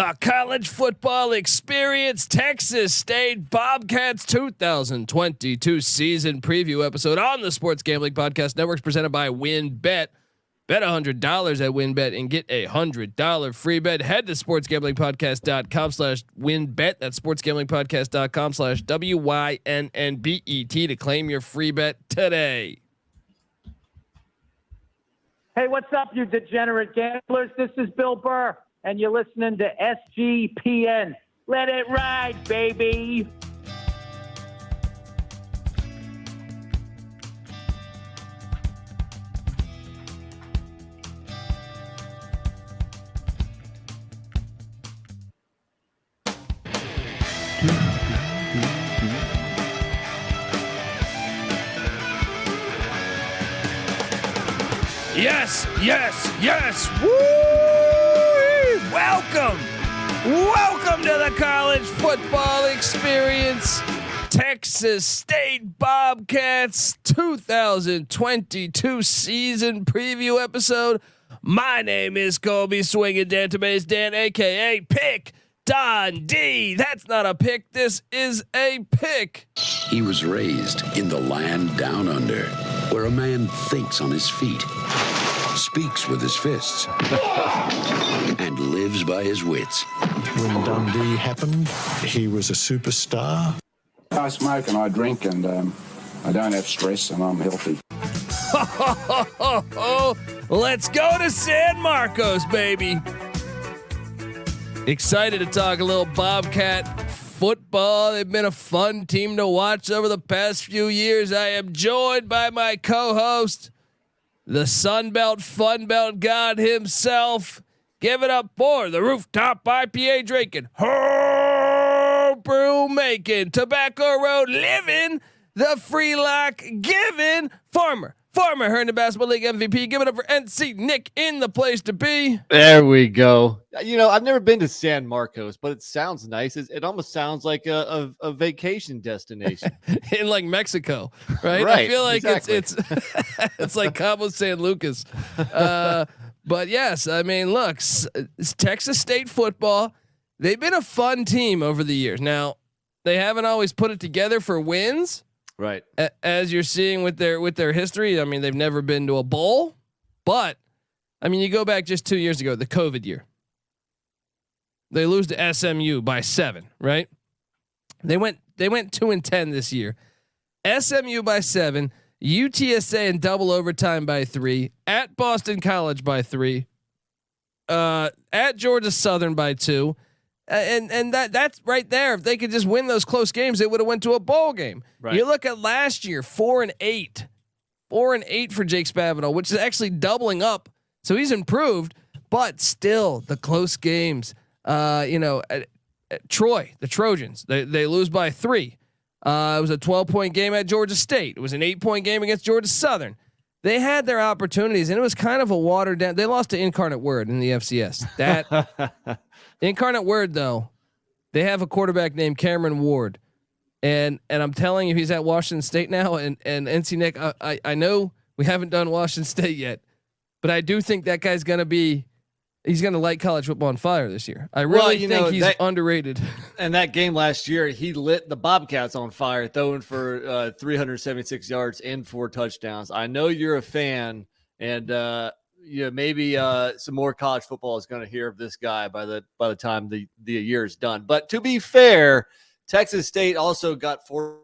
The college football experience, Texas State Bobcats 2022 season preview episode on the Sports Gambling Podcast Network, presented by WynnBET. Bet $100 at WynnBET and get $100 free bet. Head to sportsgamblingpodcast.com/WynnBET. That's sportsgamblingpodcast.com/WYNNBET to claim your free bet today. Hey, what's up, you degenerate gamblers? This is Bill Burr, and you're listening to SGPN. Let it ride, baby. Yes, yes, yes. Woo! Welcome to the college football experience. Texas State Bobcats 2022 season preview episode. My name is Colby Swinging Dantabase Dan, aka Pick Dundee. That's not a pick. This is a pick. He was raised in the land down under, where a man thinks on his feet, speaks with his fists, and lives by his wits. When Dundee happened, he was a superstar. I smoke and I drink and I don't have stress and I'm healthy. Let's go to San Marcos, baby. Excited to talk a little Bobcat football. They've been a fun team to watch over the past few years. I am joined by my co-host, the Sunbelt Fun Belt God himself. Give it up for the rooftop IPA drinking, brew making, Tobacco Road living, the free lock giving, former Herndon Basketball League MVP. Give it up for NC Nick in the place to be. There we go. You know, I've never been to San Marcos, but it sounds nice. It almost sounds like a vacation destination in like Mexico, right? Right, I feel like exactly. it's it's like Cabo San Lucas. But yes, I mean, look, it's Texas State football. They've been a fun team over the years. Now, they haven't always put it together for wins. Right. As you're seeing with their history, I mean, they've never been to a bowl, but I mean, you go back just 2 years ago, the COVID year, they lose to SMU by 7, right? They went 2-10 this year. SMU by 7, UTSA in double overtime by 3, at Boston College by 3, at Georgia Southern by 2. And that's right there. If they could just win those close games, they would have went to a bowl game. Right. You look at last year, 4-8 for Jake Spavital, which is actually doubling up. So he's improved, but still the close games. Troy, the Trojans, they lose by 3. It was a 12-point game at Georgia State. It was an 8-point game against Georgia Southern. They had their opportunities, and it was kind of a watered down. They lost to Incarnate Word in the FCS. That. Incarnate Word, though, they have a quarterback named Cameron Ward, and I'm telling you, he's at Washington State now. And NC Nick, I know we haven't done Washington State yet, but I do think that guy's gonna light college football on fire this year. I really think he's underrated. And that game last year, he lit the Bobcats on fire, throwing for 376 yards and 4 touchdowns. I know you're a fan, and maybe some more college football is going to hear of this guy by the time the year is done. But to be fair, Texas State also got 4.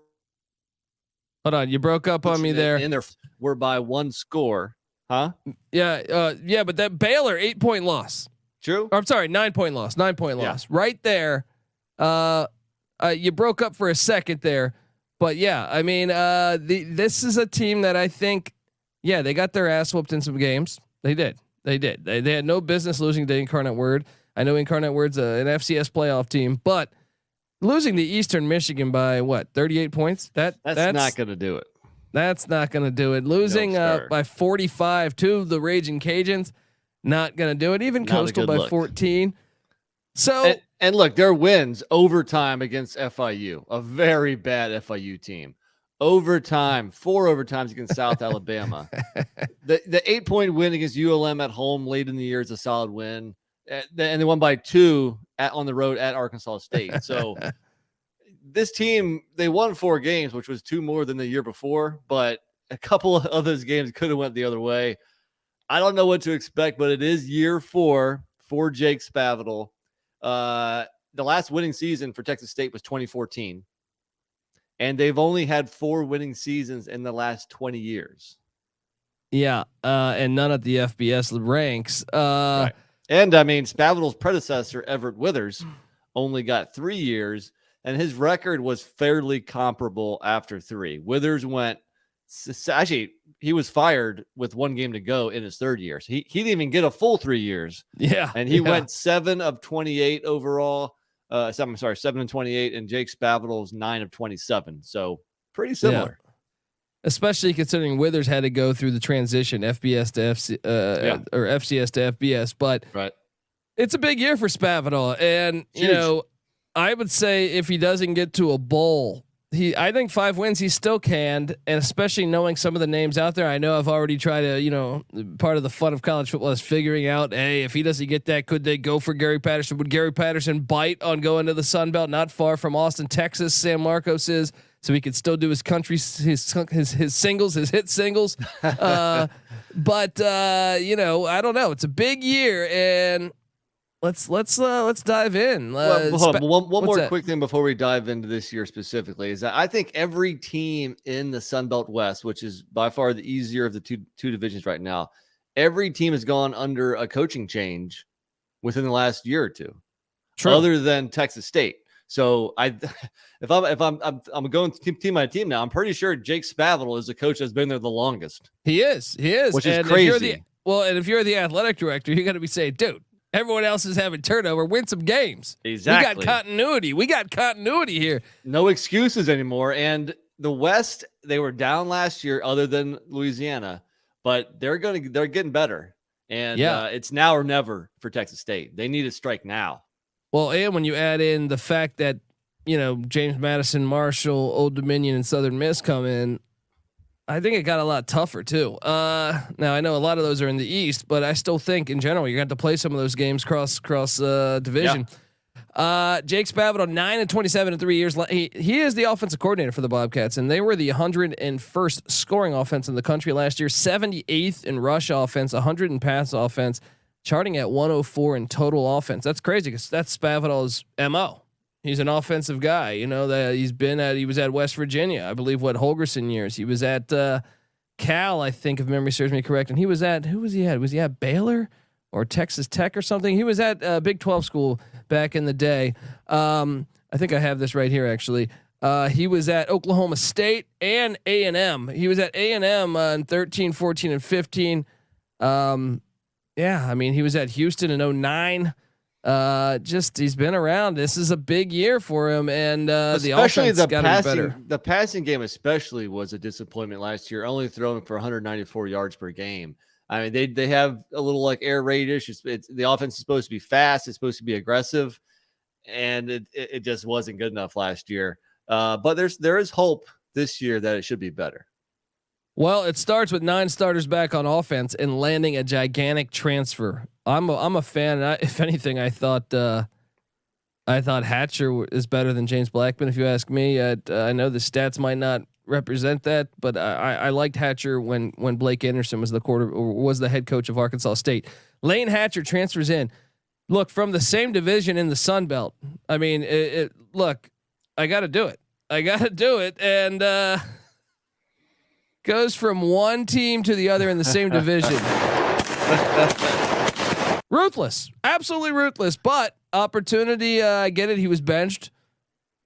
Hold on, you broke up on me there. And we're by 1 score, huh? Yeah, but that Baylor 8-point loss. True. Or, I'm sorry, 9-point loss. 9-point loss. Right there. You broke up for a second there, but yeah, I mean, this is a team that I think, they got their ass whooped in some games. They did. They had no business losing to Incarnate Word. I know Incarnate Word's an FCS playoff team, but losing to Eastern Michigan by 38 points. That's not going to do it. That's not going to do it. Losing by 45 to the Raging Cajuns, not going to do it. Even Not Coastal by 14. So and look, their wins overtime against FIU, a very bad FIU team. Overtime, 4 overtimes against South Alabama. The 8-point win against ULM at home late in the year is a solid win. and they won by 2 on the road at Arkansas State. So this team, they won 4 games, which was 2 more than the year before, but a couple of those games could have went the other way. I don't know what to expect, but it is year 4 for Jake Spavital. The last winning season for Texas State was 2014, and they've only had 4 winning seasons in the last 20 years. Yeah, and none at the FBS ranks. Right. And I mean, Spavital's predecessor, Everett Withers, only got 3 years, and his record was fairly comparable after 3. Withers went, actually, he was fired with 1 game to go in his 3rd year. So he didn't even get a full 3 years. Yeah. And he went 7 of 28 overall. 7 of 28, and Jake Spavital's 9 of 27. So pretty similar. Yeah. Especially considering Withers had to go through the transition FBS to or FCS to FBS, but it's a big year for Spavital. And you know, I would say if he doesn't get to a bowl, I think 5 wins he still can, and especially knowing some of the names out there. I know I've already tried to, part of the fun of college football is figuring out, hey, if he doesn't get that, could they go for Gary Patterson? Would Gary Patterson bite on going to the Sun Belt, not far from Austin, Texas? San Marcos is, so he could still do his country, his singles, his hit singles. But I don't know. It's a big year, and let's dive in. Hold on. One more quick thing before we dive into this year specifically is that I think every team in the Sun Belt West, which is by far the easier of the two divisions right now, every team has gone under a coaching change within the last year or two. True. Other than Texas State. So if I'm going team by team now, I'm pretty sure Jake Spavital is the coach that's been there the longest. He is, which is crazy. If you're the athletic director, you got to be saying, dude, everyone else is having turnover. Win some games. Exactly. We got continuity here. No excuses anymore. And the West, they were down last year, other than Louisiana, but they're getting better. And it's now or never for Texas State. They need a strike now. Well, and when you add in the fact that James Madison, Marshall, Old Dominion, and Southern Miss come in, I think it got a lot tougher too. Now I know a lot of those are in the East, but I still think in general you're going to have to play some of those games cross division. Yeah. Jake Spavital, 9 and 27 in 3 years. He is the offensive coordinator for the Bobcats, and they were the 101st scoring offense in the country last year, 78th in rush offense, 100 in pass offense, charting at 104 in total offense. That's crazy because that's Spavital's MO. He's an offensive guy, that he was at West Virginia, I believe, Holgerson years. He was at Cal, I think, if memory serves me correct. And he was at, who was he at? Was he at Baylor or Texas Tech or something? He was at Big 12 school back in the day. I think I have this right here, actually. He was at Oklahoma State and A&M. He was at A&M in 13, 14, and 15. He was at Houston in 09. He's been around. This is a big year for him, and the offense got to be better. The passing game especially was a disappointment last year, only throwing for 194 yards per game. I mean, they have a little air raid issues. The offense is supposed to be fast. It's supposed to be aggressive, and it just wasn't good enough last year. But there is hope this year that it should be better. Well, it starts with 9 starters back on offense and landing a gigantic transfer. I'm a fan. If anything, I thought Hatcher is better than James Blackman. If you ask me, I know the stats might not represent that, but I liked Hatcher when Blake Anderson was the head coach of Arkansas State. Layne Hatcher transfers in. Look, from the same division in the Sun Belt. I mean, look, I got to do it, and goes from one team to the other in the same division. Ruthless, absolutely ruthless, but opportunity. I get it. He was benched.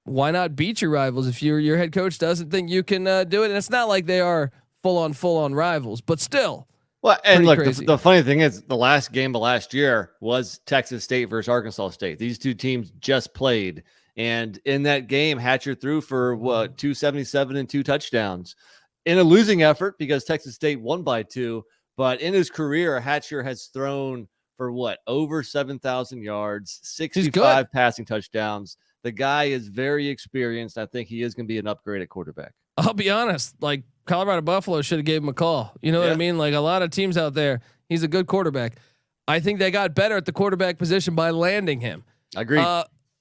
Why not beat your rivals if your head coach doesn't think you can do it? And it's not like they are full on rivals, but still. Well, and look, the funny thing is, the last game of last year was Texas State versus Arkansas State. These two teams just played, and in that game, Hatcher threw for 277 and 2 touchdowns in a losing effort because Texas State won by 2. But in his career, Hatcher has thrown for over 7,000 yards, 65 passing touchdowns. The guy is very experienced. I think he is going to be an upgrade at quarterback. I'll be honest, like Colorado Buffalo should have gave him a call. You know what I mean? Like a lot of teams out there, he's a good quarterback. I think they got better at the quarterback position by landing him. Agreed.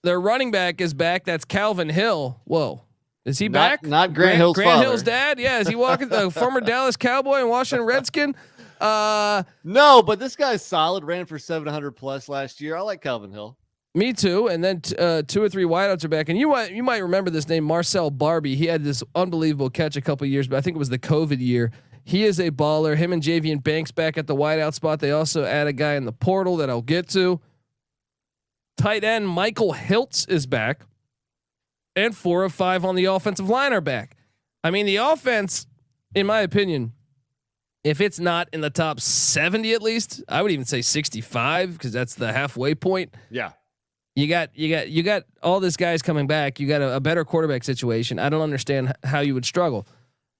Their running back is back. That's Calvin Hill. Whoa. Is he back? Not Grant Hill's Grant father. Hill's dad? Yeah. Is he walking the former Dallas Cowboy and Washington Redskin? No, but this guy's solid. Ran for 700 plus last year. I like Calvin Hill. Me too. And then 2 or 3 wideouts are back. And you might remember this name, Marcell Barbee. He had this unbelievable catch a couple of years, but I think it was the COVID year. He is a baller. Him and Javen Banks back at the wideout spot. They also add a guy in the portal that I'll get to. Tight end Micah Hilts is back. And 4 of 5 on the offensive line are back. I mean, the offense, in my opinion, if it's not in the top 70 at least, I would even say 65 because that's the halfway point. Yeah. You got all these guys coming back. You got a better quarterback situation. I don't understand how you would struggle.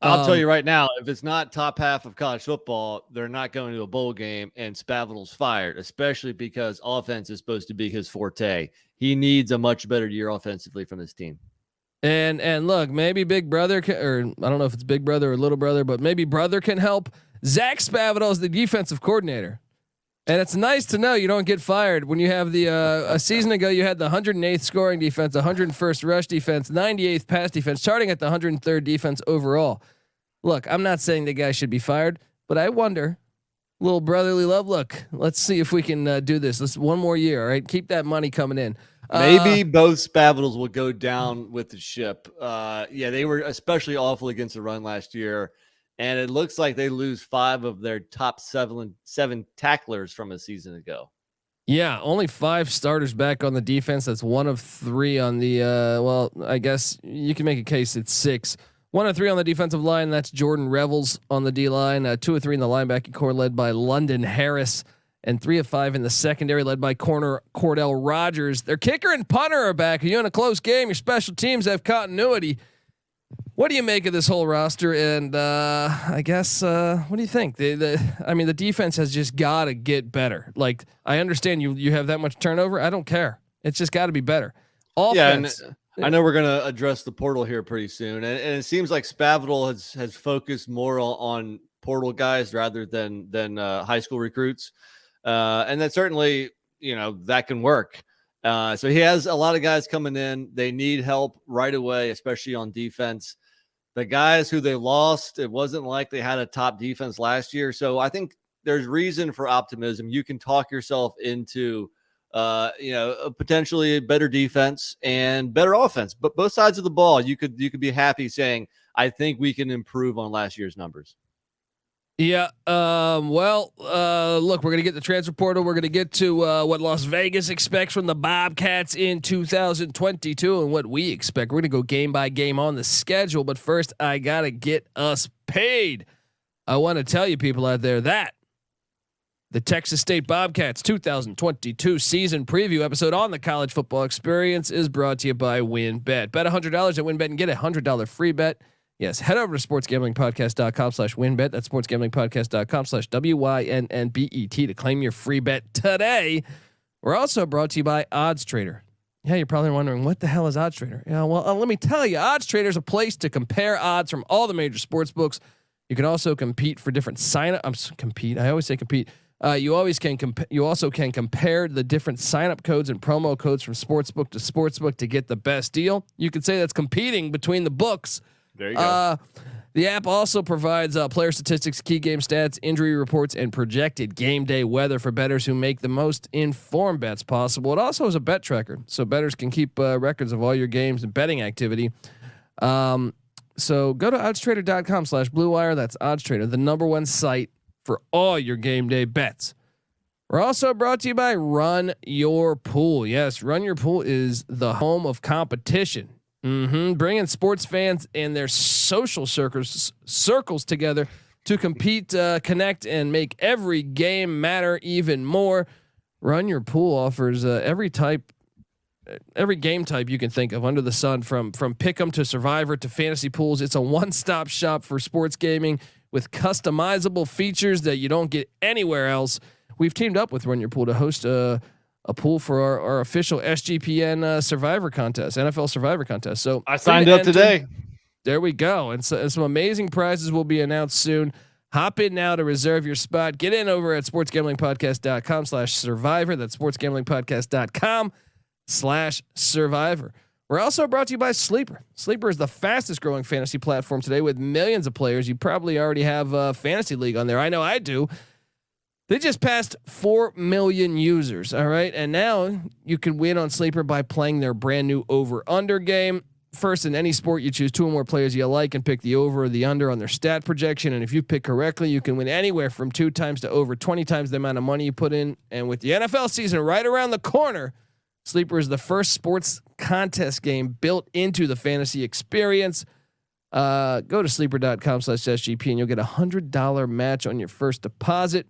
I'll tell you right now, if it's not top half of college football, they're not going to a bowl game, and Spavital's fired, especially because offense is supposed to be his forte. He needs a much better year offensively from his team. And look, maybe Big Brother or I don't know if it's Big Brother or Little Brother, but maybe Brother can help. Zac Spavital is the defensive coordinator, and it's nice to know you don't get fired when you have the a season ago you had the 108th scoring defense, 101st rush defense, 98th pass defense, starting at the 103rd defense overall. Look, I'm not saying the guy should be fired, but I wonder, little brotherly love. Look, let's see if we can do this. Let's one more year, all right? Keep that money coming in. Maybe both Spavitals will go down with the ship. Yeah, they were especially awful against the run last year, and it looks like they lose 5 of their top 7 tacklers from a season ago. Yeah, only 5 starters back on the defense. That's 1 of 3 on the. Well, I guess you can make a case it's 6. 1 of 3 on the defensive line. That's Jordan Revels on the D line. 2 of 3 in the linebacking core, led by London Harris, and 3 of 5 in the secondary, led by corner Kordell Rodgers. Their kicker and punter are back. You're in a close game. Your special teams have continuity. What do you make of this whole roster? And I guess what do you think? I mean, the defense has just got to get better. Like, I understand you have that much turnover. I don't care. It's just got to be better. Offense. Yeah, I know we're going to address the portal here pretty soon, and it seems like Spavital has focused more on portal guys rather than high school recruits, and that certainly that can work. So he has a lot of guys coming in. They need help right away, especially on defense. The guys who they lost, it wasn't like they had a top defense last year, so I think there's reason for optimism. You can talk yourself into potentially a better defense and better offense, but both sides of the ball, you could be happy saying, I think we can improve on last year's numbers. Yeah. Look, we're going to get the transfer portal. We're going to get to what Las Vegas expects from the Bobcats in 2022 and what we expect. We're going to go game by game on the schedule, but first I got to get us paid. I want to tell you people out there that the Texas State Bobcats 2022 season preview episode on the college football experience is brought to you by WinBet. Bet $100 at WinBet and get a $100 free bet. Yes, head over to sportsgamblingpodcast.com/winbet. That's sportsgamblingpodcast.com/WYNNBET to claim your free bet today. We're also brought to you by Odds Trader. Yeah, you're probably wondering what the hell is Odds Trader? Yeah, well, let me tell you, Odds Trader is a place to compare odds from all the major sports books. You can also compete for different compete. I always say compete. You also can compare the different sign-up codes and promo codes from sportsbook to sportsbook to get the best deal. You could say that's competing between the books. There you go. The app also provides player statistics, key game stats, injury reports, and projected game day weather for bettors who make the most informed bets possible. It also has a bet tracker, so bettors can keep records of all your games and betting activity. So go to oddstrader.com/Blue Wire. That's OddsTrader, the #1 site for all your game day bets. We're also brought to you by Run Your Pool. Yes, Run Your Pool is the home of competition. Bringing sports fans and their social circles together to compete, connect, and make every game matter even more. Run Your Pool offers every game type you can think of under the sun, from pick'em to Survivor to fantasy pools. It's a one-stop shop for sports gaming with customizable features that you don't get anywhere else. We've teamed up with Run Your Pool to host a pool for our official SGPN Survivor contest, NFL Survivor contest. So I signed up today. There we go. And so some amazing prizes will be announced soon. Hop in now to reserve your spot. Get in over at sportsgamblingpodcast.com/survivor. That's sportsgamblingpodcast.com/survivor. We're also brought to you by Sleeper. Sleeper is the fastest growing fantasy platform today with millions of players. You probably already have a fantasy league on there. I know I do. They just passed 4 million users. All right. And now you can win on Sleeper by playing their brand new over under game. First, in any sport, you choose 2 or more players you like and pick the over or the under on their stat projection. And if you pick correctly, you can win anywhere from 2 times to over 20 times the amount of money you put in. And with the NFL season right around the corner, Sleeper is the first sports contest game built into the fantasy experience. Go to sleeper.com/SGP and you'll get $100 match on your first deposit.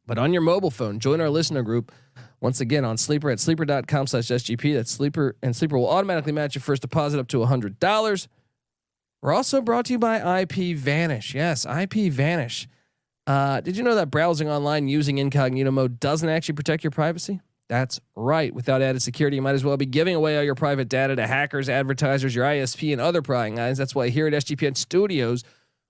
But on your mobile phone, join our listener group. Once again, on Sleeper at sleeper.com/SGP. That's Sleeper, and Sleeper will automatically match your first deposit up to $100. We're also brought to you by Ipvanish. Yes, Ipvanish. Did you know that browsing online using incognito mode doesn't actually protect your privacy? That's right. Without added security, you might as well be giving away all your private data to hackers, advertisers, your ISP, and other prying eyes. That's why here at SGPN Studios,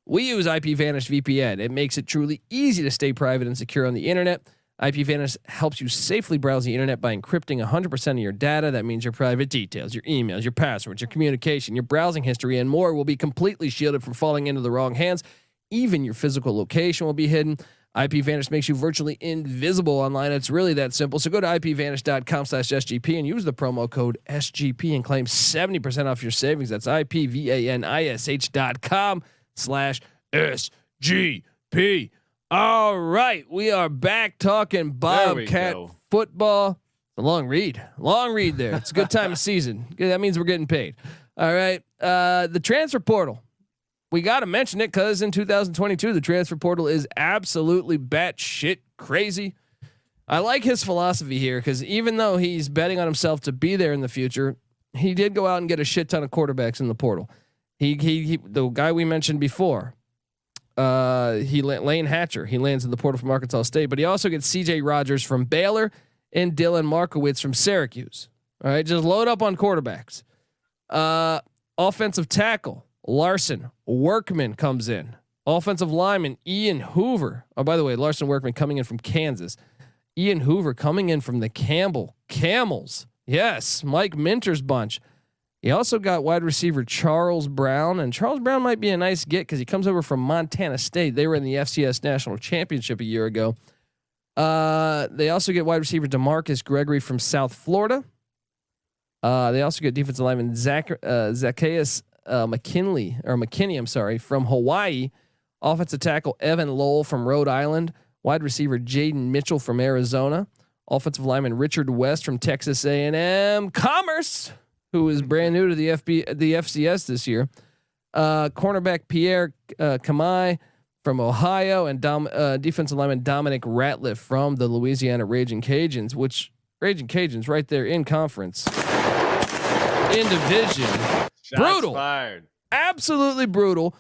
we use Ipvanish VPN. It makes it truly easy to stay private and secure on the internet. Ipvanish helps you safely browse the internet by encrypting 100% of your data. That means your private details, your emails, your passwords, your communication, your browsing history, and more will be completely shielded from falling into the wrong hands. Even your physical location will be hidden. Ipvanish makes you virtually invisible online. It's really that simple. So go to ipvanish.com/SGP and use the promo code SGP and claim 70% off your savings. That's ipvanish.com/SGP. All right, we are back talking Bobcat football. It's a long read there. It's a good time of season. That means we're getting paid. All right, the transfer portal. We got to mention it because in 2022, the transfer portal is absolutely batshit crazy. I like his philosophy here because even though he's betting on himself to be there in the future, he did go out and get a shit ton of quarterbacks in the portal. He the guy we mentioned before, Layne Hatcher, he lands in the portal from Arkansas State, but he also gets CJ Rodgers from Baylor and Dylan Markowitz from Syracuse. All right, just load up on quarterbacks. Offensive tackle Larson Workman comes in. Offensive lineman Ian Hoover. Oh, by the way, Larson Workman coming in from Kansas. Ian Hoover coming in from the Campbell Camels. Yes, Mike Minter's bunch. He also got wide receiver Charles Brown, and Charles Brown might be a nice get because he comes over from Montana State. They were in the FCS National Championship a year ago. They also get wide receiver DeMarcus Gregory from South Florida. They also get defensive lineman Zacchaeus McKinney, from Hawaii. Offensive tackle Evan Lowell from Rhode Island. Wide receiver Jaden Mitchell from Arizona. Offensive lineman Richard West from Texas A&M Commerce, who is brand new to the FCS this year. Cornerback Pierre Kamai from Ohio, and defensive lineman Dominic Ratliff from the Louisiana Raging Cajuns, which Raging Cajuns right there in conference, in division. Shots brutal, fired. Absolutely brutal.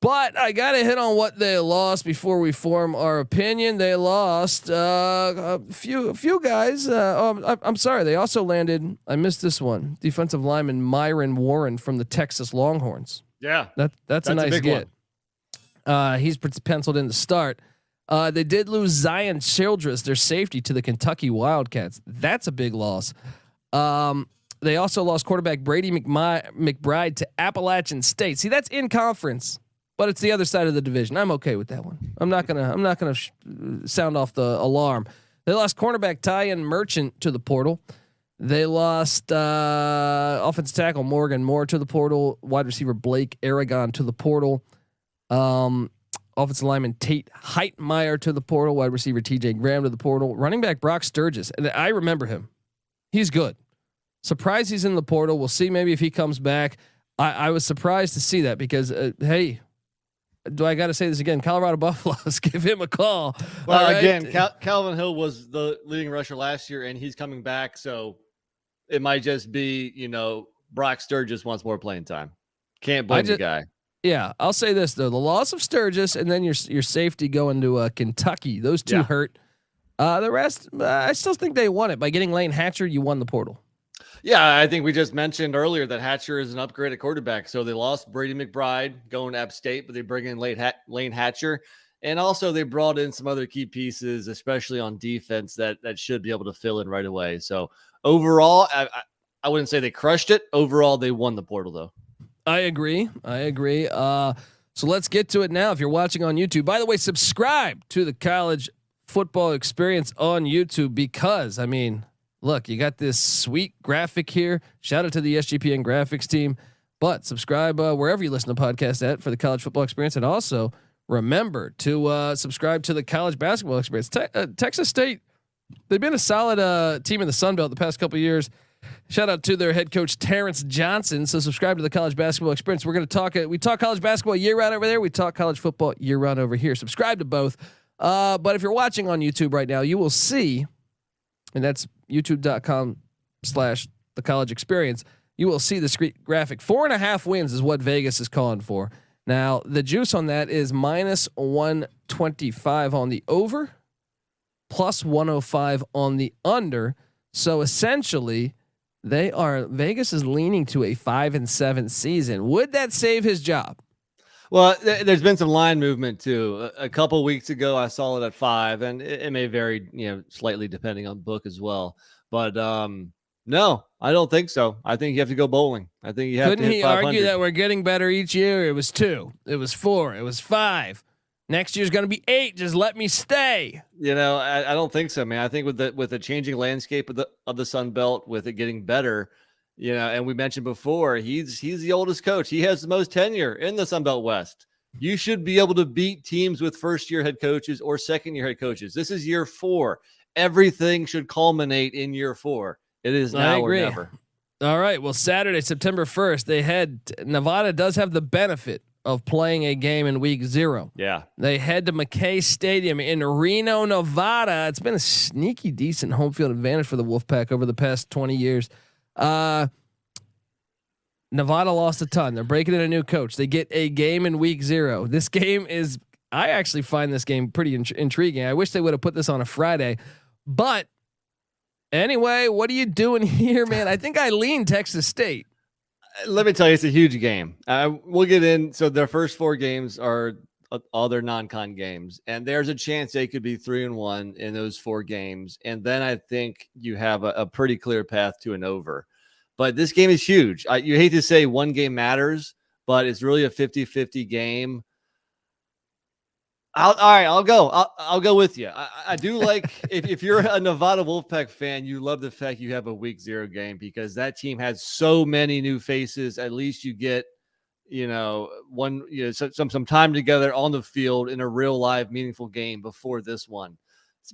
But I got to hit on what they lost before we form our opinion. They lost a few guys. I'm sorry. They also landed. I missed this one. Defensive lineman Myron Warren from the Texas Longhorns. Yeah, that's a nice get. He's penciled in to start. They did lose Zion Childress, their safety, to the Kentucky Wildcats. That's a big loss. They also lost quarterback Brady McBride to Appalachian State. See, that's in conference, but it's the other side of the division. I'm okay with that one. I'm not gonna sound off the alarm. They lost cornerback Tyan Merchant to the portal. They lost offensive tackle Morgan Moore to the portal. Wide receiver Blake Aragon to the portal. Offensive lineman Tate Heitmeyer to the portal. Wide receiver TJ Graham to the portal. Running back Brock Sturgis, and I remember him. He's good. Surprised he's in the portal. We'll see maybe if he comes back. I was surprised to see that because hey, do I got to say this again? Colorado Buffaloes, give him a call. Well, right. Again, Calvin Hill was the leading rusher last year, and he's coming back, so it might just be Brock Sturgis wants more playing time. Can't blame the guy. Yeah, I'll say this though: the loss of Sturgis and then your safety going to Kentucky, those two hurt. The rest, I still think they won it by getting Layne Hatcher. You won the portal. Yeah, I think we just mentioned earlier that Hatcher is an upgrade at quarterback. So they lost Brady McBride going to App State, but they bring in Layne Hatcher. And also they brought in some other key pieces, especially on defense that should be able to fill in right away. So overall, I wouldn't say they crushed it. Overall, they won the portal though. I agree. So let's get to it now. If you're watching on YouTube, by the way, subscribe to the College Football Experience on YouTube because, I mean, look, you got this sweet graphic here. Shout out to the SGPN graphics team, but subscribe wherever you listen to podcasts at for the College Football Experience. And also remember to subscribe to the College Basketball Experience. Texas State, they've been a solid team in the Sun Belt the past couple of years. Shout out to their head coach, Terrence Johnson. So subscribe to the College Basketball Experience. We're going to talk, we talk college basketball year round over there. We talk college football year round over here. Subscribe to both. But if you're watching on YouTube right now, you will see, and that's youtube.com/the college experience. You will see the screen graphic. 4.5 wins is what Vegas is calling for. Now the juice on that is -125 on the over, +105 on the under. So essentially, Vegas is leaning to a 5-7 season. Would that save his job? Well, there's been some line movement too. A couple weeks ago, I saw it at 5, and it may vary, slightly depending on book as well. But no, I don't think so. I think you have to go bowling. I think you have Couldn't to hit he 500. argue that we're getting better each year? It was 2, it was 4, it was 5. Next year's going to be 8. Just let me stay. I don't think so, man. I think with the changing landscape of the Sun Belt, with it getting better, and we mentioned before, he's the oldest coach. He has the most tenure in the Sun Belt West. You should be able to beat teams with first-year head coaches or second-year head coaches. This is year 4. Everything should culminate in year 4. It is now or never. All right. Well, Saturday, September 1st, Nevada does have the benefit of playing a game in week 0. Yeah. They head to McKay Stadium in Reno, Nevada. It's been a sneaky decent home field advantage for the Wolfpack over the past 20 years. Nevada lost a ton. They're breaking in a new coach. They get a game in week 0. This game is, I actually find this game pretty intriguing. I wish they would have put this on a Friday, but anyway, what are you doing here, man? I think I lean Texas State. Let me tell you, it's a huge game. We'll get in. So their first 4 games are all their non-con games, and there's a chance they could be 3-1 in those 4 games. And then I think you have a pretty clear path to an over. But this game is huge. You hate to say one game matters, but it's really a 50-50 game. I'll go. I'll go with you. I do like if you're a Nevada Wolfpack fan, you love the fact you have a week 0 game because that team has so many new faces. At least you get, some time together on the field in a real live meaningful game before this one.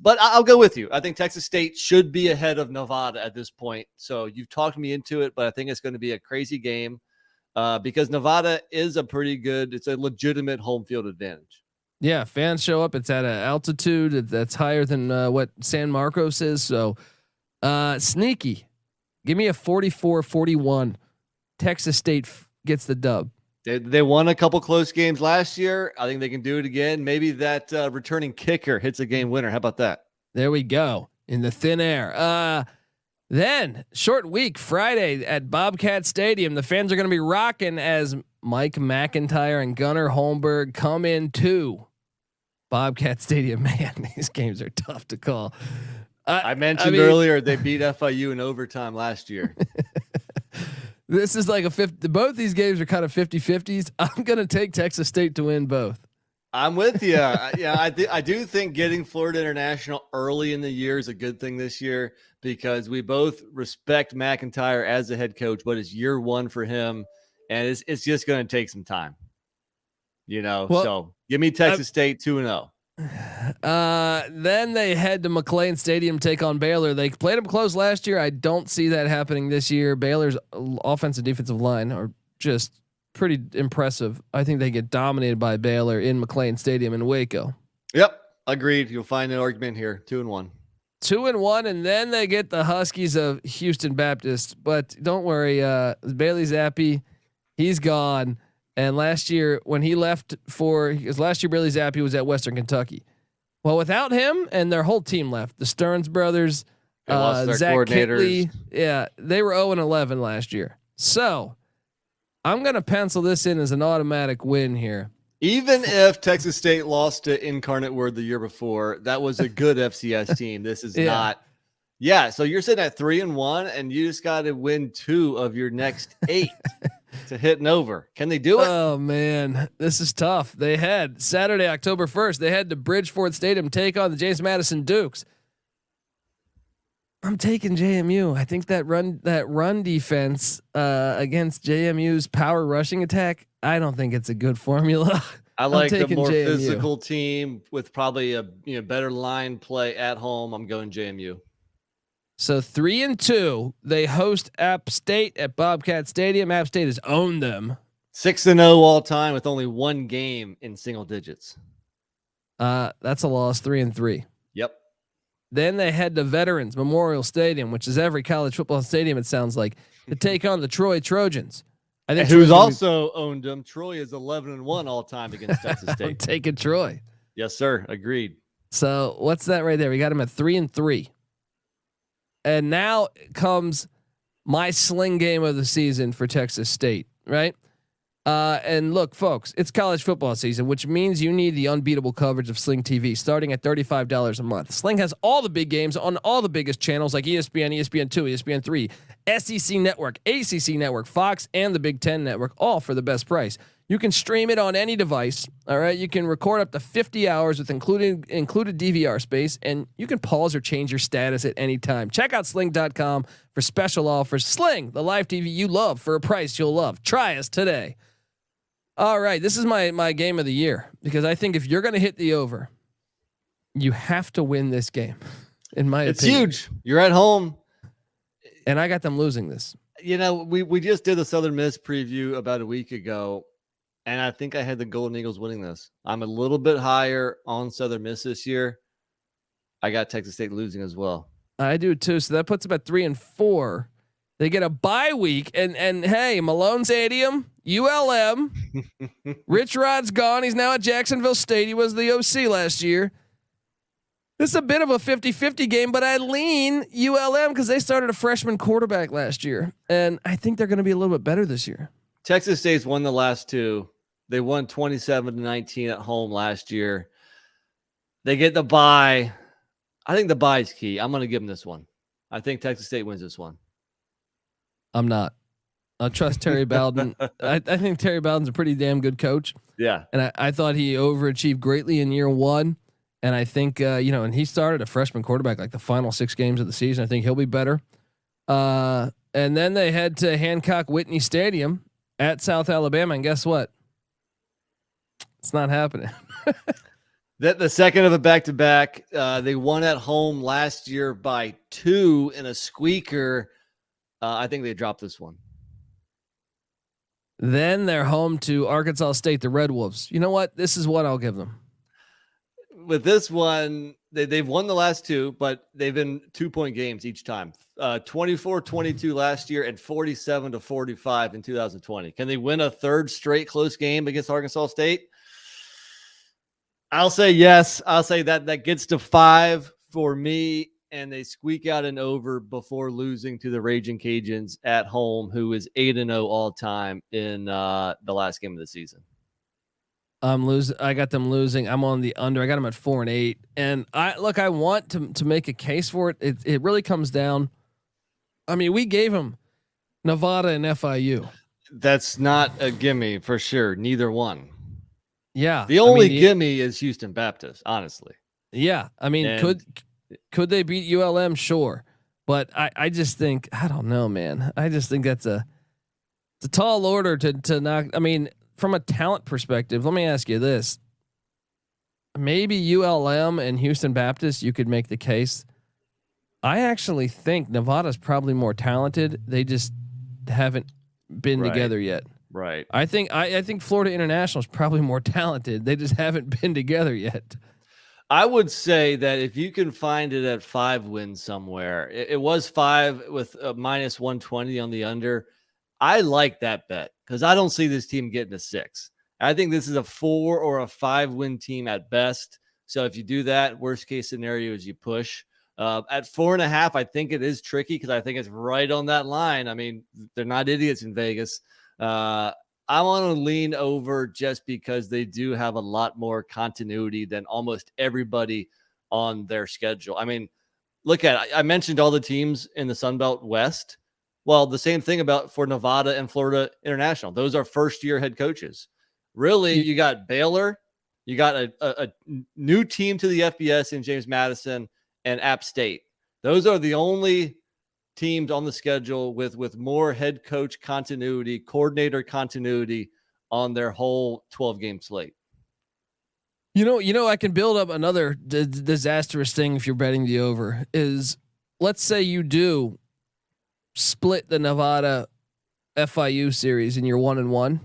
But I'll go with you. I think Texas State should be ahead of Nevada at this point. So you've talked me into it, but I think it's going to be a crazy game because Nevada is it's a legitimate home field advantage. Yeah, fans show up. It's at an altitude that's higher than what San Marcos is. So sneaky. Give me a 44-41. Texas State gets the dub. They won a couple close games last year. I think they can do it again. Maybe that returning kicker hits a game winner. How about that? There we go. In the thin air. Then short week Friday at Bobcat Stadium. The fans are going to be rocking as Mike McIntyre and Gunnar Holmberg come in too. Bobcat Stadium, man, these games are tough to call. I mentioned earlier they beat FIU in overtime last year. This is like a 50. Both these games are kind of 50-50s. I'm going to take Texas State to win both. I'm with you. I do think getting Florida International early in the year is a good thing this year because we both respect McIntyre as the head coach, but it's year 1 for him, and it's just going to take some time. So give me Texas State 2-0. Then they head to McLean Stadium, take on Baylor. They played them close last year. I don't see that happening this year. Baylor's offensive defensive line are just pretty impressive. I think they get dominated by Baylor in McLean Stadium in Waco. Yep. Agreed. You'll find an argument here. 2-1. 2-1. And then they get the Huskies of Houston Baptist, but don't worry. Bailey Zappi, he's gone. And last year when he left because last year Bailey Zappi was at Western Kentucky. Well, without him and their whole team left, the Stearns brothers, They lost their Zach coordinators. Kitley, they were 0-11 last year. So I'm going to pencil this in as an automatic win here. Even if Texas State lost to Incarnate Word the year before, that was a good FCS team. This is not. Yeah, so you're sitting at 3-1, and you just got to win 2 of your next 8 to hit and over. Can they do it? Oh man, this is tough. They had Saturday, October 1st. They had to Bridgeford Stadium take on the James Madison Dukes. I'm taking JMU. I think that run defense against JMU's power rushing attack, I don't think it's a good formula. I like the more JMU. physical team with probably a better line play at home. I'm going JMU. So 3-2. They host App State at Bobcat Stadium. App State has owned them. 6-0 all time with only 1 game in single digits. That's a loss. 3-3. Yep. Then they head to Veterans Memorial Stadium, which is every college football stadium, it sounds like, to take on the Troy Trojans. I think who's also owned them. Troy is 11-1 all time against Texas State. I'm taking Troy. Yes, sir. Agreed. So what's that right there? We got him at 3-3. And now comes my sling game of the season for Texas State, right? And look, folks, it's college football season, which means you need the unbeatable coverage of Sling TV, starting at $35 a month. Sling has all the big games on all the biggest channels like ESPN, ESPN2, ESPN3, SEC Network, ACC Network, Fox, and the Big Ten Network, all for the best price. You can stream it on any device. All right. You can record up to 50 hours with included DVR space, and you can pause or change your status at any time. Check out sling.com for special offers. Sling, the live TV you love for a price you'll love. Try us today. All right. This is my game of the year, because I think if you're going to hit the over, you have to win this game. In my opinion, it's huge. You're at home. And I got them losing this. We just did the Southern Miss preview about a week ago, and I think I had the Golden Eagles winning this. I'm a little bit higher on Southern Miss this year. I got Texas State losing as well. I do too. So that puts them at 3-4. They get a bye week, and hey, Malone Stadium, ULM. Rich Rod's gone. He's now at Jacksonville State. He was the OC last year. This is a bit of a 50-50 game, but I lean ULM because they started a freshman quarterback last year, and I think they're going to be a little bit better this year. Texas State's won the last 2. They won 27-19 at home last year. They get the bye. I think the bye is key. I'm going to give them this one. I think Texas State wins this one. I'm not. I trust Terry Bowden. I think Terry Bowden's a pretty damn good coach. Yeah. And I thought he overachieved greatly in year 1. And I think, and he started a freshman quarterback like the final 6 games of the season. I think he'll be better. And then they head to Hancock Whitney Stadium at South Alabama. And guess what? It's not happening. The second of a back-to-back. They won at home last year by 2 in a squeaker. I think they dropped this one. Then they're home to Arkansas State, the Red Wolves. You know what? This is what I'll give them. With this one, they've won the last 2, but they've been 2-point games each time. 24-22 last year and 47-45 in 2020. Can they win a 3rd straight close game against Arkansas State? I'll say yes. I'll say that gets to 5 for me, and they squeak out an over before losing to the Raging Cajuns at home, who is 8-0 all time in the last game of the season. I'm losing. I got them losing. I'm on the under. I got them at 4-8. And I want to make a case for it. It really comes down. I mean, we gave them Nevada and FIU. That's not a gimme for sure. Neither one. Yeah. The only gimme is Houston Baptist, honestly. Yeah. I mean, could they beat ULM? Sure. But I just think, I don't know, man. I just think it's a tall order to knock. I mean, from a talent perspective, let me ask you this. Maybe ULM and Houston Baptist, you could make the case. I actually think Nevada's probably more talented. They just haven't been together yet. Right. I think Florida International is probably more talented. They just haven't been together yet. I would say that if you can find it at 5 wins somewhere, it was 5 with a minus 120 on the under. I like that bet because I don't see this team getting a 6. I think this is a 4 or a 5 win team at best. So if you do that, worst case scenario is you push. At 4.5, I think it is tricky because I think it's right on that line. I mean, they're not idiots in Vegas. I want to lean over just because they do have a lot more continuity than almost everybody on their schedule. I mean, look at it. I mentioned all the teams in the Sun Belt West. Well, the same thing for Nevada and Florida International. Those are first-year head coaches. Really, you got Baylor, you got a new team to the FBS in James Madison, and App State. Those are the only teams on the schedule with more head coach continuity, coordinator continuity on their whole 12-game slate. You know, I can build up another disastrous thing if you're betting the over is, let's say you do split the Nevada FIU series and you're 1-1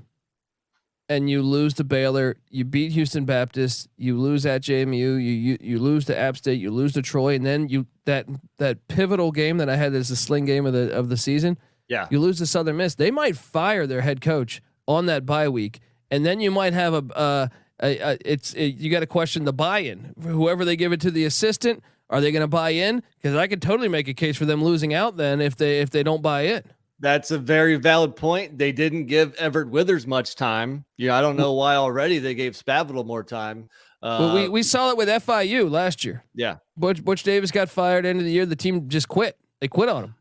and you lose to Baylor, you beat Houston Baptist, you lose at JMU, you lose to App State, you lose to Troy, and then that pivotal game that I had as the sling game of the season. Yeah. You lose to Southern Miss. They might fire their head coach on that bye week. And then you might have you got to question the buy-in. Whoever they give it to the assistant, are they going to buy in? Because I could totally make a case for them losing out then if they don't buy in. That's a very valid point. They didn't give Everett Withers much time. I don't know why already they gave Spavital more time. Well, we saw it with FIU last year. Yeah. Butch Davis got fired end of the year. The team just quit. They quit on him.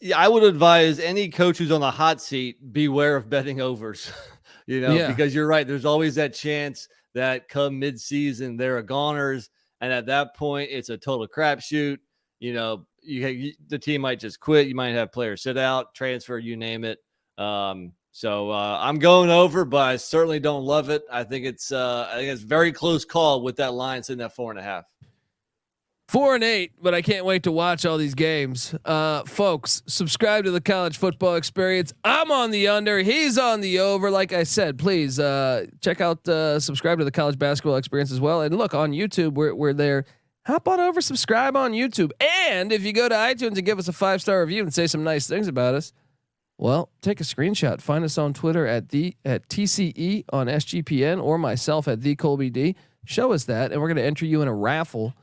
Yeah, I would advise any coach who's on the hot seat, beware of betting overs. Because you're right. There's always that chance that come mid-season, they're goners. And at that point, it's a total crapshoot. The team might just quit. You might have players sit out, transfer, you name it. So I'm going over, but I certainly don't love it. I think it's a very close call with that line sitting at 4.5. 4-8, but I can't wait to watch all these games. Folks, subscribe to the College Football Experience. I'm on the under. He's on the over. Like I said, please check out, subscribe to the College Basketball Experience as well. And look, on YouTube, we're there. Hop on over, subscribe on YouTube. And if you go to iTunes and give us a 5-star review and say some nice things about us, well, take a screenshot. Find us on Twitter at TCE on SGPN or myself at TheColbyD. Show us that, and we're going to enter you in a raffle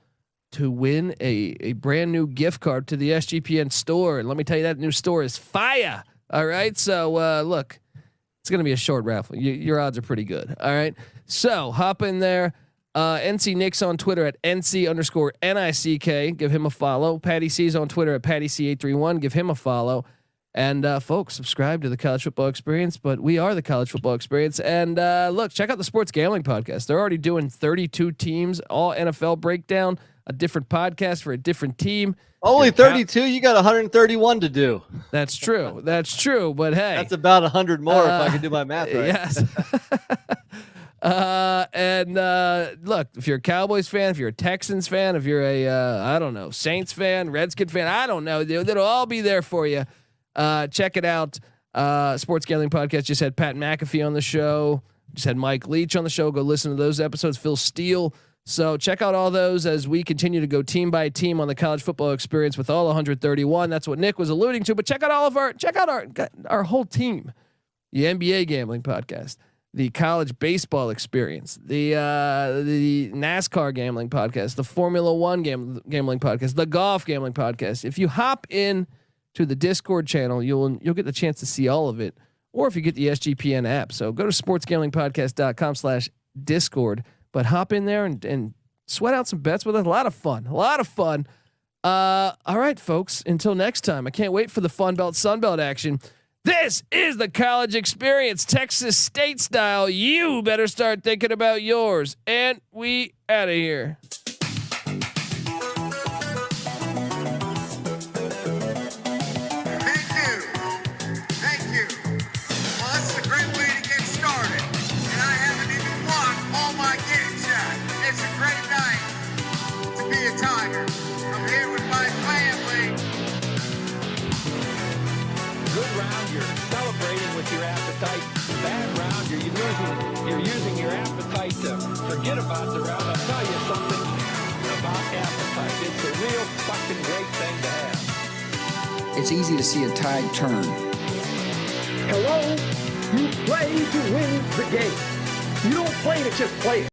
to win a brand new gift card to the SGPN store. And let me tell you, that new store is fire. All right. So look, it's going to be a short raffle. Your odds are pretty good. All right. So hop in there. NC Nick's on Twitter at NC_NICK. Give him a follow. Patty C's on Twitter at PattyC831. Give him a follow. And folks, subscribe to the College Football Experience. But we are the College Football Experience. And look, check out the Sports Gambling Podcast. They're already doing 32 teams, all NFL breakdown, a different podcast for a different team. Only 32. You got 131 to do. That's true. That's true. But hey, that's about 100 more if I can do my math right. Yes. Look, if you're a Cowboys fan, if you're a Texans fan, if you're a Saints fan, Redskin fan, I don't know, it'll all be there for you. Check it out. Sports Gambling Podcast just had Pat McAfee on the show. Just had Mike Leach on the show. Go listen to those episodes. Phil Steele. So check out all those as we continue to go team by team on the College Football Experience with all 131. That's what Nick was alluding to. But check out our whole team. The NBA Gambling Podcast, the College Baseball Experience, the NASCAR Gambling Podcast, the Formula One Gambling Podcast, the Golf Gambling Podcast. If you hop in to the Discord channel, you'll get the chance to see all of it. Or if you get the SGPN app, so go to sportsgamblingpodcast.com/Discord. But hop in there and sweat out some bets with us. A lot of fun. All right, folks. Until next time, I can't wait for the Fun Belt Sun Belt action. This is the College Experience, Texas State style. You better start thinking about yours. And we out of here. Thank you. Well, that's a great way to get started. And I haven't even won all my games yet. It's a great night to be a Tiger. I'm here with my family. Good round, you're celebrating with your appetite. Bad round, you're using your appetite to forget about the round. I'll tell you something about appetite. It's a real fucking great thing to have. It's easy to see a tide turn. Hello? You play to win the game. You don't play to just play it.